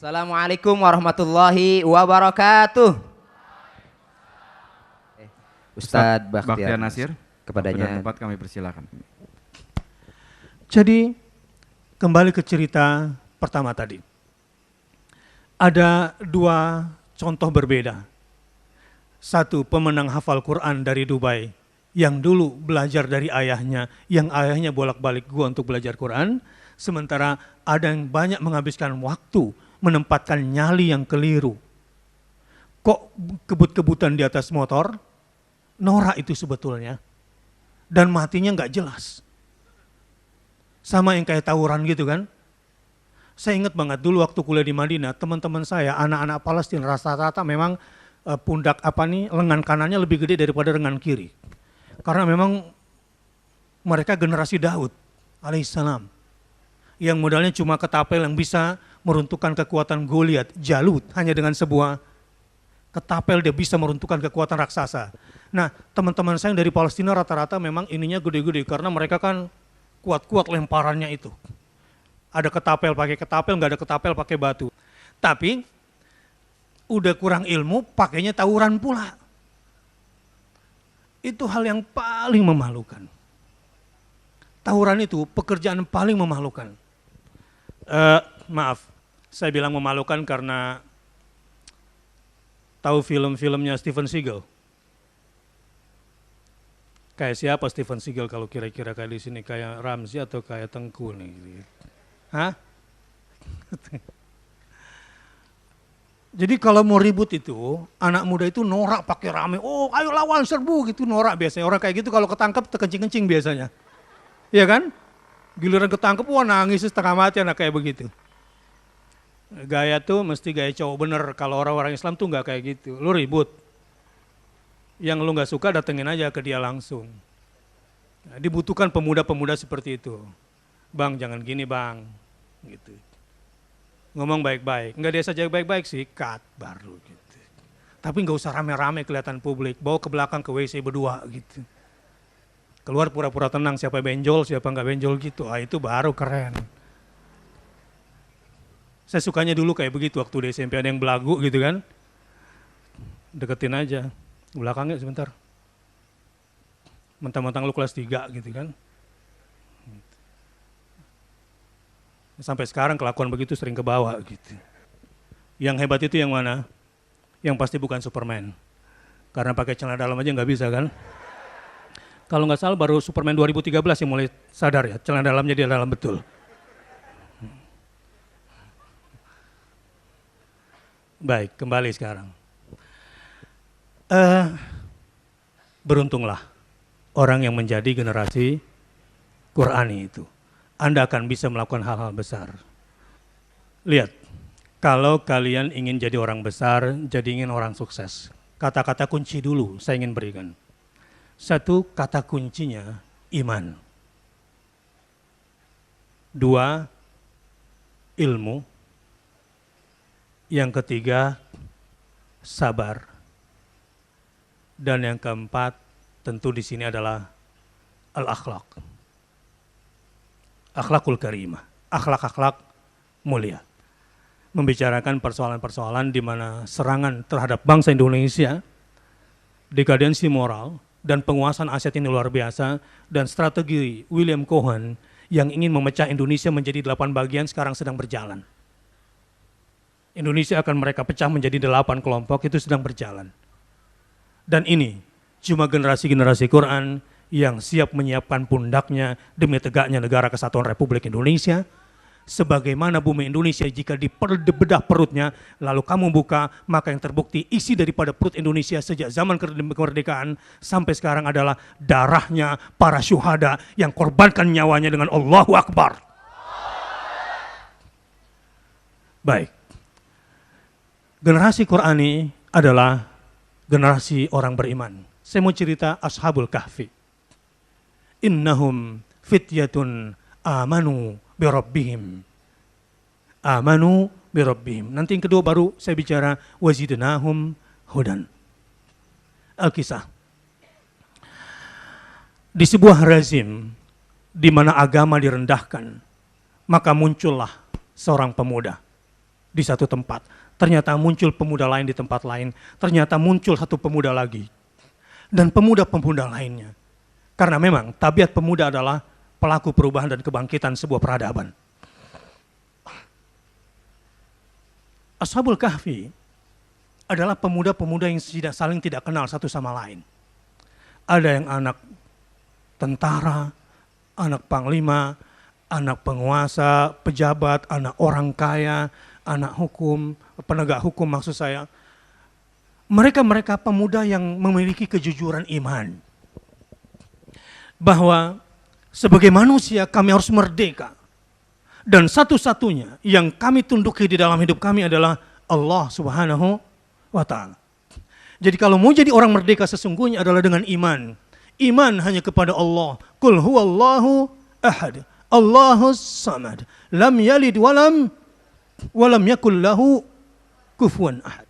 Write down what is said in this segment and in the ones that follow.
Assalamualaikum warahmatullahi wabarakatuh. Ustadz Bakhtiar Bakhtiar Nasir, kepadanya. tempat kami persilakan. Jadi kembali ke cerita pertama tadi. Ada dua contoh berbeda. Satu pemenang hafal Quran dari Dubai yang dulu belajar dari ayahnya, yang ayahnya bolak-balik gua untuk belajar Quran. Sementara ada yang banyak menghabiskan waktu menempatkan nyali yang keliru. Kok kebut-kebutan di atas motor? Norak itu sebetulnya. Dan matinya nggak jelas. Sama yang kayak tawuran gitu kan. Saya ingat banget dulu waktu kuliah di Madinah, teman-teman saya, anak-anak Palestina rata-rata memang pundak lengan kanannya lebih gede daripada lengan kiri. Karena memang mereka generasi Daud alaihissalam. Yang modalnya cuma ketapel yang bisa meruntuhkan kekuatan Goliat, Jalut, hanya dengan sebuah ketapel dia bisa meruntuhkan kekuatan raksasa. Nah, teman-teman saya yang dari Palestina rata-rata memang ininya gede-gede karena mereka kan kuat-kuat lemparannya itu. Ada ketapel pakai ketapel, nggak ada ketapel pakai batu. Tapi udah kurang ilmu, pakainya tawuran pula. Itu hal yang paling memalukan. Tawuran itu pekerjaan paling memalukan. Maaf, saya bilang memalukan karena tahu film-filmnya Steven Seagal. Kayak siapa Steven Seagal kalau kira-kira kayak di sini, kayak Ramzi atau kayak Tengku nih? Hah? Jadi kalau mau ribut itu, anak muda itu norak pakai rame. Oh, ayo lawan serbu gitu, norak biasanya. Orang kayak gitu kalau ketangkep terkencing-kencing biasanya. Iya kan? Giliran ketangkep, wah nangis setengah mati anak kayak begitu. Gaya tuh mesti gaya cowok bener, kalau orang-orang Islam tuh nggak kayak gitu. Lu ribut, yang lu nggak suka datengin aja ke dia langsung. Nah, dibutuhkan pemuda-pemuda seperti itu. Bang jangan gini bang, gitu. Ngomong baik-baik, nggak dia saja baik-baik sih, cut baru gitu. Tapi nggak usah rame-rame kelihatan publik, bawa ke belakang ke WC berdua gitu. Keluar pura-pura tenang, siapa benjol, siapa nggak benjol gitu, itu baru keren. Saya sukanya dulu kayak begitu waktu di SMP ada yang belagu gitu kan. Deketin aja, belakangnya sebentar. Mentang-mentang lu kelas 3 gitu kan. Sampai sekarang kelakuan begitu sering ke bawah gitu. Yang hebat itu yang mana? Yang pasti bukan Superman. Karena pakai celana dalam aja nggak bisa kan. Kalau nggak salah baru Superman 2013 yang mulai sadar ya, celana dalamnya dia dalam betul. Baik, kembali sekarang. Beruntunglah orang yang menjadi generasi Qurani itu. Anda akan bisa melakukan hal-hal besar. Lihat, kalau kalian ingin jadi orang besar, jadi ingin orang sukses. Kata-kata kunci dulu saya ingin berikan. Satu, kata kuncinya iman. Dua, ilmu. Yang ketiga, sabar. Dan yang keempat, tentu di sini adalah al-akhlaq. Akhlakul karimah, akhlak-akhlak mulia. Membicarakan persoalan-persoalan di mana serangan terhadap bangsa Indonesia, dekadensi moral, dan penguasaan aset ini luar biasa, dan strategi William Cohen yang ingin memecah Indonesia menjadi 8 bagian sekarang sedang berjalan. Indonesia akan mereka pecah menjadi 8 kelompok, itu sedang berjalan. Dan ini cuma generasi-generasi Quran yang siap menyiapkan pundaknya demi tegaknya negara kesatuan Republik Indonesia. Sebagaimana bumi Indonesia jika dibedah perutnya, lalu kamu buka, maka yang terbukti isi daripada perut Indonesia sejak zaman kemerdekaan sampai sekarang adalah darahnya para syuhada yang korbankan nyawanya dengan Allahu Akbar. Baik. Generasi Qurani adalah generasi orang beriman. Saya mau cerita Ashabul Kahfi. Innahum fityatun amanu birabbihim. Amanu birabbihim. Nanti yang kedua baru saya bicara wazidnahum hudan. Al-Kisah. Di sebuah rezim di mana agama direndahkan, maka muncullah seorang pemuda di satu tempat. Ternyata muncul pemuda lain di tempat lain. Ternyata muncul satu pemuda lagi. Dan pemuda-pemuda lainnya. Karena memang tabiat pemuda adalah pelaku perubahan dan kebangkitan sebuah peradaban. Ashabul Kahfi adalah pemuda-pemuda yang saling tidak kenal satu sama lain. Ada yang anak tentara, anak panglima, anak penguasa, pejabat, anak orang kaya, anak hukum, penegak hukum maksud saya. Mereka pemuda yang memiliki kejujuran iman. Bahwa sebagai manusia kami harus merdeka. Dan satu-satunya yang kami tunduki di dalam hidup kami adalah Allah Subhanahu wa Ta'ala. Jadi kalau mau jadi orang merdeka sesungguhnya adalah dengan iman. Iman hanya kepada Allah. Qul huwallahu ahad. Allahus samad. Lam yalid walam yakul lahu kufuwan ahad.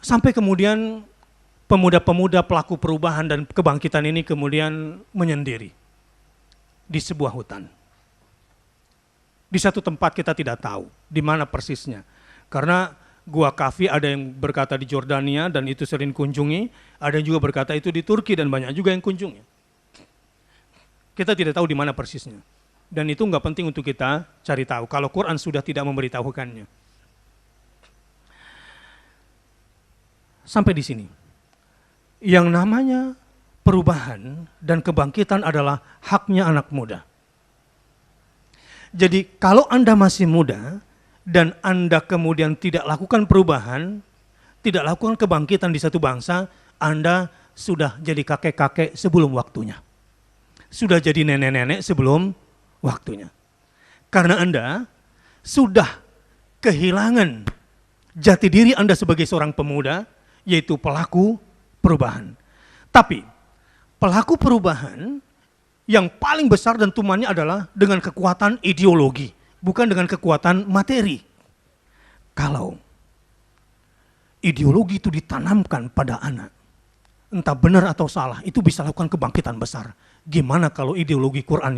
Sampai kemudian pemuda-pemuda pelaku perubahan dan kebangkitan ini kemudian menyendiri di sebuah hutan. Di satu tempat kita tidak tahu di mana persisnya. Karena Gua Kahfi ada yang berkata di Jordania dan itu sering kunjungi, ada yang juga berkata itu di Turki dan banyak juga yang kunjungi. Kita tidak tahu di mana persisnya. Dan itu nggak penting untuk kita cari tahu kalau Quran sudah tidak memberitahukannya. Sampai di sini. Yang namanya perubahan dan kebangkitan adalah haknya anak muda. Jadi kalau Anda masih muda dan Anda kemudian tidak lakukan perubahan, tidak lakukan kebangkitan di satu bangsa, Anda sudah jadi kakek-kakek sebelum waktunya. Sudah jadi nenek-nenek sebelum waktunya. Karena Anda sudah kehilangan jati diri Anda sebagai seorang pemuda, yaitu pelaku perubahan. Tapi pelaku perubahan yang paling besar dan tumannya adalah dengan kekuatan ideologi, bukan dengan kekuatan materi. Kalau ideologi itu ditanamkan pada anak, entah benar atau salah, itu bisa lakukan kebangkitan besar. Gimana kalau ideologi Quran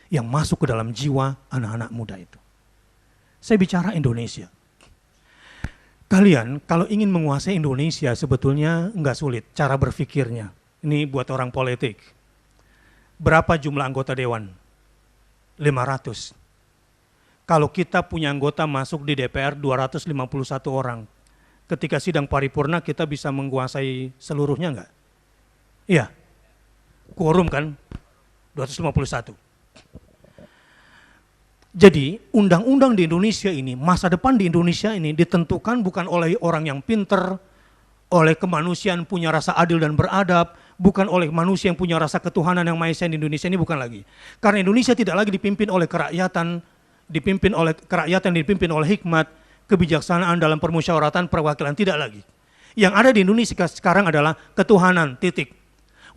yang masuk ke dalam jiwa anak-anak muda itu? Saya bicara Indonesia. Kalian kalau ingin menguasai Indonesia sebetulnya nggak sulit cara berpikirnya. Ini buat orang politik. Berapa jumlah anggota dewan? 500. Kalau kita punya anggota masuk di DPR 251 orang. Ketika sidang paripurna kita bisa menguasai seluruhnya enggak? Iya. Quorum kan 251. Jadi undang-undang di Indonesia ini, masa depan di Indonesia ini ditentukan bukan oleh orang yang pinter, oleh kemanusiaan punya rasa adil dan beradab, bukan oleh manusia yang punya rasa ketuhanan yang maha esa di Indonesia ini, bukan lagi. Karena Indonesia tidak lagi dipimpin oleh kerakyatan, dipimpin oleh hikmat, kebijaksanaan dalam permusyawaratan perwakilan, tidak lagi. Yang ada di Indonesia sekarang adalah ketuhanan, titik.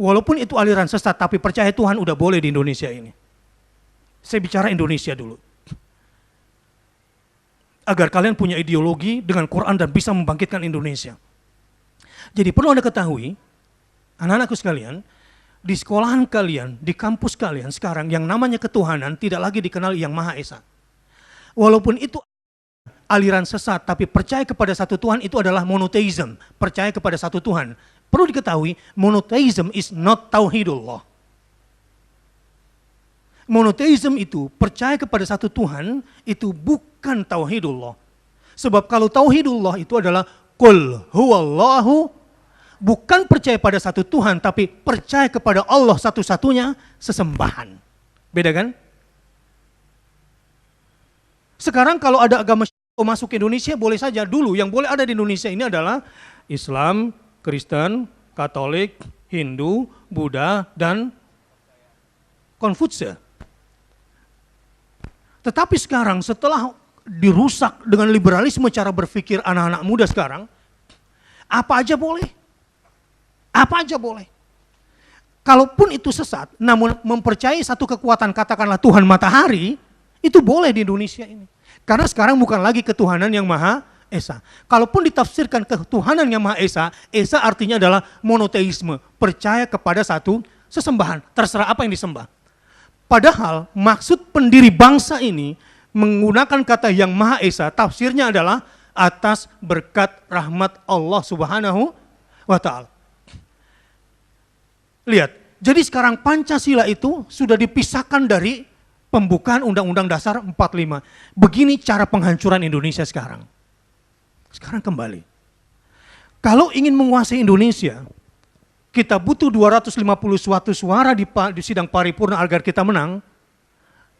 Walaupun itu aliran sesat, tapi percaya Tuhan udah boleh di Indonesia ini. Saya bicara Indonesia dulu. Agar kalian punya ideologi dengan Quran dan bisa membangkitkan Indonesia. Jadi perlu Anda ketahui, anak-anakku sekalian, di sekolahan kalian, di kampus kalian sekarang yang namanya ketuhanan tidak lagi dikenal yang Maha Esa. Walaupun itu aliran sesat, tapi percaya kepada satu Tuhan itu adalah monotheism, percaya kepada satu Tuhan. Perlu diketahui, monotheism is not tauhidullah. Monotheism itu percaya kepada satu Tuhan itu bukan tauhidullah. Sebab kalau tauhidullah itu adalah qul huwallahu, bukan percaya pada satu Tuhan tapi percaya kepada Allah satu-satunya sesembahan. Beda kan? Sekarang kalau ada agama masuk ke Indonesia boleh saja. Dulu yang boleh ada di Indonesia ini adalah Islam, Kristen, Katolik, Hindu, Buddha, dan Konfutse. Tetapi sekarang setelah dirusak dengan liberalisme cara berpikir anak-anak muda sekarang, apa aja boleh. Apa aja boleh. Kalaupun itu sesat, namun mempercayai satu kekuatan, katakanlah Tuhan matahari, itu boleh di Indonesia ini. Karena sekarang bukan lagi ketuhanan yang Maha Esa. Kalaupun ditafsirkan ketuhanan yang Maha Esa, Esa artinya adalah monoteisme, percaya kepada satu sesembahan, terserah apa yang disembah. Padahal maksud pendiri bangsa ini menggunakan kata yang Maha Esa, tafsirnya adalah atas berkat rahmat Allah Subhanahu wa Ta'ala. Lihat, jadi sekarang Pancasila itu sudah dipisahkan dari pembukaan Undang-Undang Dasar 45. Begini cara penghancuran Indonesia sekarang. Sekarang kembali. Kalau ingin menguasai Indonesia, kita butuh 250 suatu suara di sidang paripurna agar kita menang,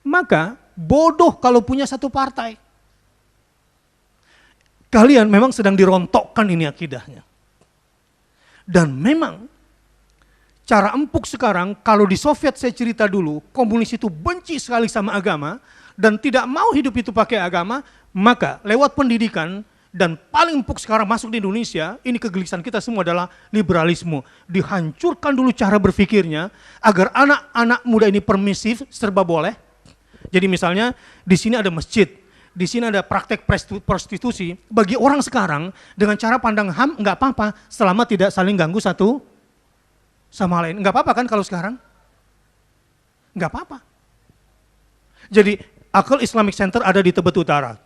maka bodoh kalau punya satu partai. Kalian memang sedang dirontokkan ini akidahnya. Dan memang cara empuk sekarang, kalau di Soviet saya cerita dulu, komunis itu benci sekali sama agama dan tidak mau hidup itu pakai agama, maka lewat pendidikan dan paling empuk sekarang masuk di Indonesia, ini kegelisahan kita semua adalah liberalisme. Dihancurkan dulu cara berpikirnya agar anak-anak muda ini permisif, serba boleh. Jadi misalnya di sini ada masjid, di sini ada praktek prostitusi. Bagi orang sekarang dengan cara pandang HAM nggak apa-apa selama tidak saling ganggu satu sama lain. Nggak apa-apa kan kalau sekarang? Nggak apa-apa. Jadi Aql Islamic Center ada di Tebet Utara.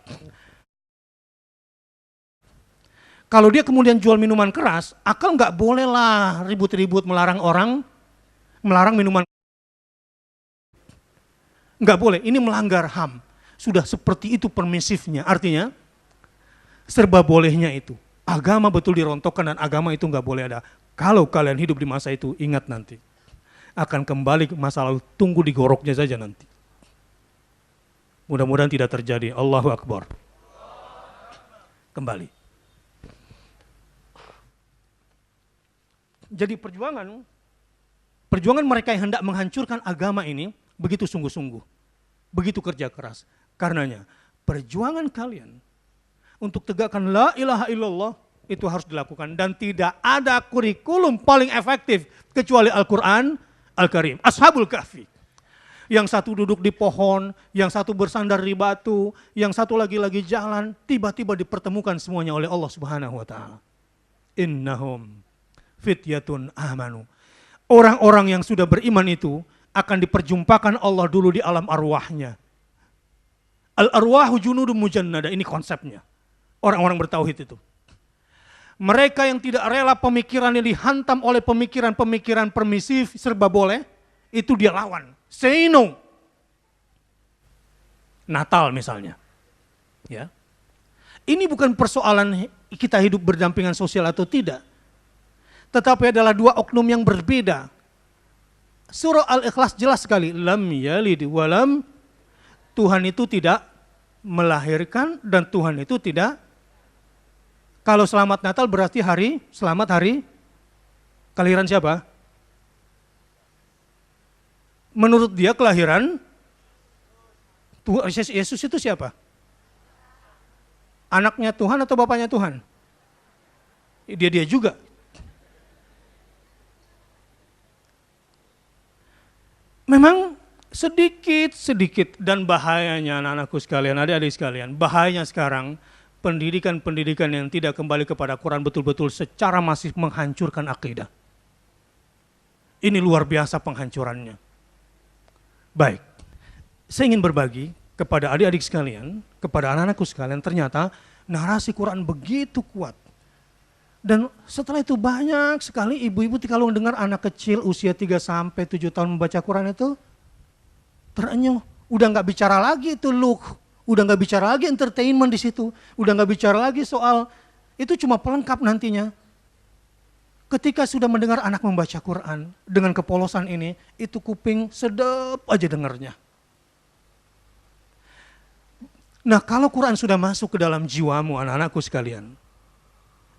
Kalau dia kemudian jual minuman keras, Aql nggak boleh lah ribut-ribut melarang orang, melarang minuman. Nggak boleh, ini melanggar HAM. Sudah seperti itu permisifnya, artinya serba bolehnya itu. Agama betul dirontokkan dan agama itu nggak boleh ada. Kalau kalian hidup di masa itu, ingat nanti. Akan kembali ke masa lalu, tunggu digoroknya saja nanti. Mudah-mudahan tidak terjadi. Allahu Akbar. Kembali. Jadi perjuangan mereka yang hendak menghancurkan agama ini, begitu sungguh-sungguh, begitu kerja keras. Karenanya perjuangan kalian untuk tegakkan la ilaha illallah itu harus dilakukan dan tidak ada kurikulum paling efektif kecuali Al-Quran Al-Karim. Ashabul Kahfi. Yang satu duduk di pohon, yang satu bersandar di batu, yang satu lagi jalan, tiba-tiba dipertemukan semuanya oleh Allah Subhanahu wa Ta'ala. Innahum fityatun amanu. Orang-orang yang sudah beriman itu akan diperjumpakan Allah dulu di alam arwahnya. Al-arwahu junudun mujannada, ini konsepnya. Orang-orang bertauhid itu. Mereka yang tidak rela pemikirannya dihantam oleh pemikiran-pemikiran permisif, serba boleh, itu dia lawan. Say no. Natal misalnya. Ya. Ini bukan persoalan kita hidup berdampingan sosial atau tidak. Tetapi adalah dua oknum yang berbeda. Surah Al-Ikhlas jelas sekali, lam yalid walam, Tuhan itu tidak melahirkan dan Tuhan itu tidak. Kalau selamat Natal berarti selamat hari kelahiran siapa? Menurut dia kelahiran Yesus itu siapa? Anaknya Tuhan atau bapaknya Tuhan? Dia juga. Memang sedikit dan bahayanya anak-anakku sekalian, adik-adik sekalian, bahayanya sekarang pendidikan-pendidikan yang tidak kembali kepada Quran betul-betul secara masif menghancurkan akidah. Ini luar biasa penghancurannya. Baik, saya ingin berbagi kepada adik-adik sekalian, kepada anak-anakku sekalian, ternyata narasi Quran begitu kuat. Dan setelah itu banyak sekali ibu-ibu kalau mendengar anak kecil usia 3 sampai 7 tahun membaca Quran itu terenyuh, udah nggak bicara lagi itu look, udah nggak bicara lagi entertainment di situ, udah nggak bicara lagi soal itu cuma pelengkap nantinya. Ketika sudah mendengar anak membaca Quran dengan kepolosan ini, itu kuping sedap aja dengarnya. Nah, kalau Quran sudah masuk ke dalam jiwamu anak-anakku sekalian,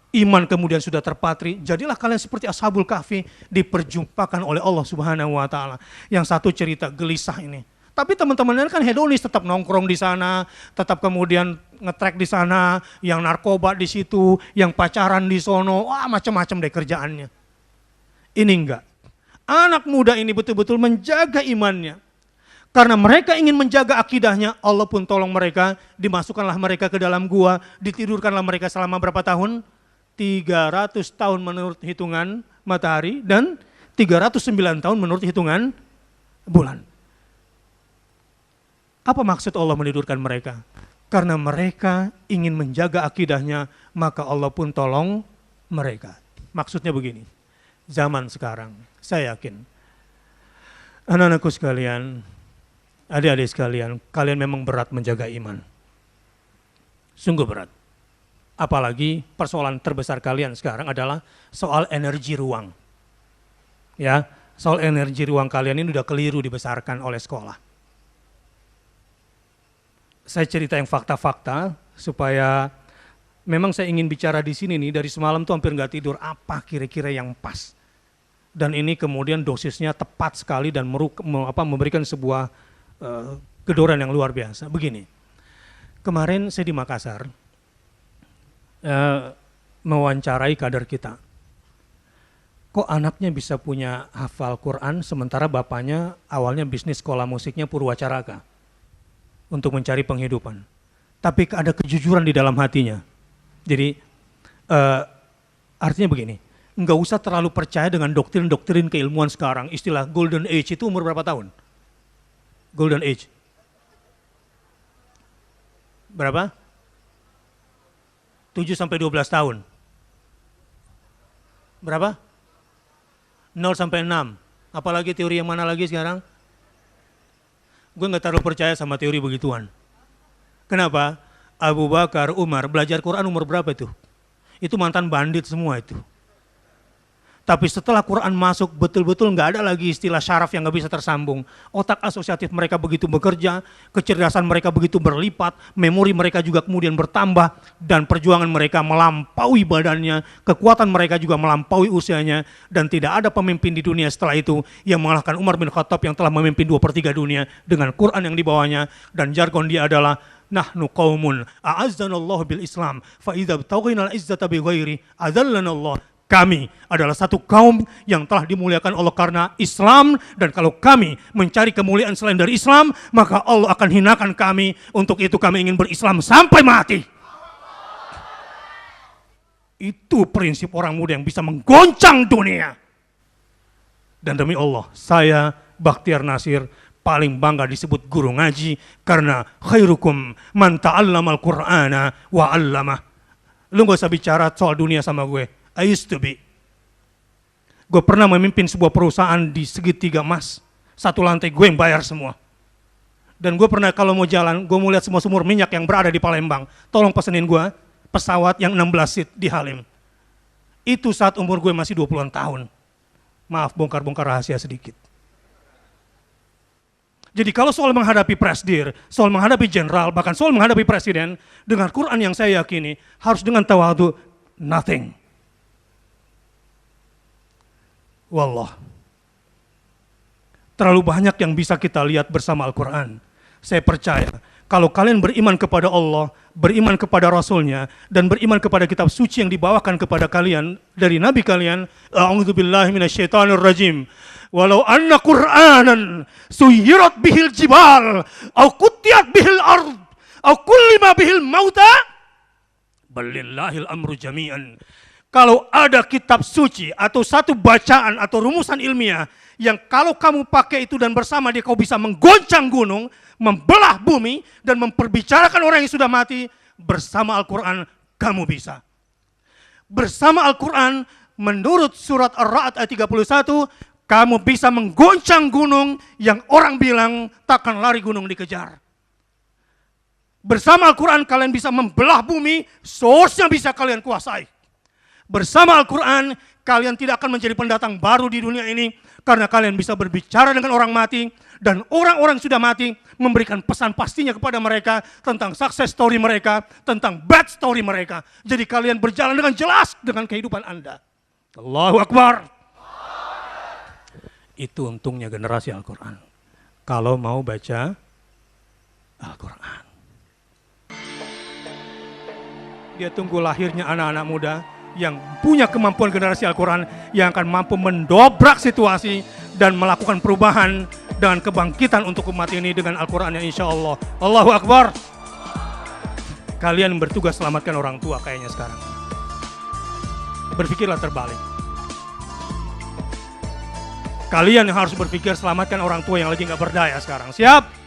iman kemudian sudah terpatri, jadilah kalian seperti Ashabul Kahfi diperjumpakan oleh Allah Subhanahu wa Ta'ala. Yang satu cerita gelisah ini. Tapi teman-temannya kan hedonis, tetap nongkrong di sana, tetap kemudian ngetrek di sana, yang narkoba di situ, yang pacaran di sono, wah macam-macam deh kerjaannya. Ini enggak. Anak muda ini betul-betul menjaga imannya. Karena mereka ingin menjaga akidahnya, Allah pun tolong mereka, dimasukkanlah mereka ke dalam gua, ditidurkanlah mereka selama berapa tahun? 300 tahun menurut hitungan matahari dan 309 tahun menurut hitungan bulan. Apa maksud Allah menidurkan mereka? Karena mereka ingin menjaga akidahnya, maka Allah pun tolong mereka. Maksudnya begini, zaman sekarang, saya yakin, anak-anakku sekalian, adik-adik sekalian, kalian memang berat menjaga iman. Sungguh berat. Apalagi persoalan terbesar kalian sekarang adalah soal energi ruang. Ya, soal energi ruang kalian ini udah keliru dibesarkan oleh sekolah. Saya cerita yang fakta-fakta supaya memang saya ingin bicara di sini nih dari semalam tuh hampir nggak tidur, apa kira-kira yang pas. Dan ini kemudian dosisnya tepat sekali dan memberikan sebuah gedoran yang luar biasa. Begini, kemarin saya di Makassar mewawancarai kader kita. Kok anaknya bisa punya hafal Quran sementara bapaknya awalnya bisnis sekolah musiknya Purwacaraka untuk mencari penghidupan. Tapi ada kejujuran di dalam hatinya. Jadi artinya begini, nggak usah terlalu percaya dengan doktrin-doktrin keilmuan sekarang. Istilah golden age itu umur berapa tahun? Golden age. Berapa? 7 sampai 12 tahun. Berapa? 0 sampai 6. Apalagi teori yang mana lagi sekarang? Gue nggak terlalu percaya sama teori begituan. Kenapa? Abu Bakar, Umar belajar Quran umur berapa itu? Itu mantan bandit semua itu. Tapi setelah Quran masuk betul-betul nggak ada lagi istilah syaraf yang nggak bisa tersambung. Otak asosiatif mereka begitu bekerja, kecerdasan mereka begitu berlipat, memori mereka juga kemudian bertambah, dan perjuangan mereka melampaui badannya, kekuatan mereka juga melampaui usianya, dan tidak ada pemimpin di dunia setelah itu yang mengalahkan Umar bin Khattab yang telah memimpin 2/3 dunia dengan Quran yang dibawanya, dan jargon dia adalah nahnu qaumun a'azzanallahu bil Islam fa idza btaghaina al-izzata bi ghairi adzallanallah. Kami adalah satu kaum yang telah dimuliakan Allah karena Islam, dan kalau kami mencari kemuliaan selain dari Islam, maka Allah akan hinakan kami. Untuk itu kami ingin berislam sampai mati. Itu prinsip orang muda yang bisa menggoncang dunia. Dan demi Allah, saya Bakhtiar Nasir paling bangga disebut guru ngaji karena khairukum man ta'allamal Qur'ana wa 'allamah. Lu gak usah bicara soal dunia sama gue. I used to be. Gue pernah memimpin sebuah perusahaan di segitiga emas. Satu lantai gue yang bayar semua. Dan gue pernah kalau mau jalan, gue mau lihat semua sumur minyak yang berada di Palembang. Tolong pesenin gue pesawat yang 16 seat di Halim. Itu saat umur gue masih 20-an tahun. Maaf, bongkar-bongkar rahasia sedikit. Jadi kalau soal menghadapi presdir, soal menghadapi jenderal, bahkan soal menghadapi presiden, dengan Quran yang saya yakini, harus dengan tawadu, nothing. Wallah, terlalu banyak yang bisa kita lihat bersama Al-Quran. Saya percaya, kalau kalian beriman kepada Allah, beriman kepada Rasulnya, dan beriman kepada kitab suci yang dibawakan kepada kalian dari Nabi kalian, a'udzubillahi minasyaitonirrajim. Walau anna Qur'anan suyirat bihil jibal, au kutiyat bihil ard, au kullima bihil mauta, balillahil amru jami'an. Kalau ada kitab suci atau satu bacaan atau rumusan ilmiah yang kalau kamu pakai itu dan bersama dia kau bisa menggoncang gunung, membelah bumi, dan memperbicarakan orang yang sudah mati, bersama Al-Quran kamu bisa. Bersama Al-Quran menurut surat Ar-Ra'd ayat 31, kamu bisa menggoncang gunung yang orang bilang takkan lari gunung dikejar. Bersama Al-Quran kalian bisa membelah bumi, source-nya bisa kalian kuasai. Bersama Al-Quran, kalian tidak akan menjadi pendatang baru di dunia ini, karena kalian bisa berbicara dengan orang mati, dan orang-orang sudah mati memberikan pesan pastinya kepada mereka tentang success story mereka, tentang bad story mereka. Jadi kalian berjalan dengan jelas dengan kehidupan Anda. Allahu Akbar. Itu untungnya generasi Al-Quran. Kalau mau baca Al-Quran. Dia tunggu lahirnya anak-anak muda yang punya kemampuan generasi Al-Quran, yang akan mampu mendobrak situasi dan melakukan perubahan dengan kebangkitan untuk umat ini dengan Al-Quran yang insya Allah. Allahu Akbar. Kalian bertugas selamatkan orang tua kayaknya sekarang. Berpikirlah terbalik. Kalian yang harus berpikir selamatkan orang tua yang lagi gak berdaya sekarang. Siap?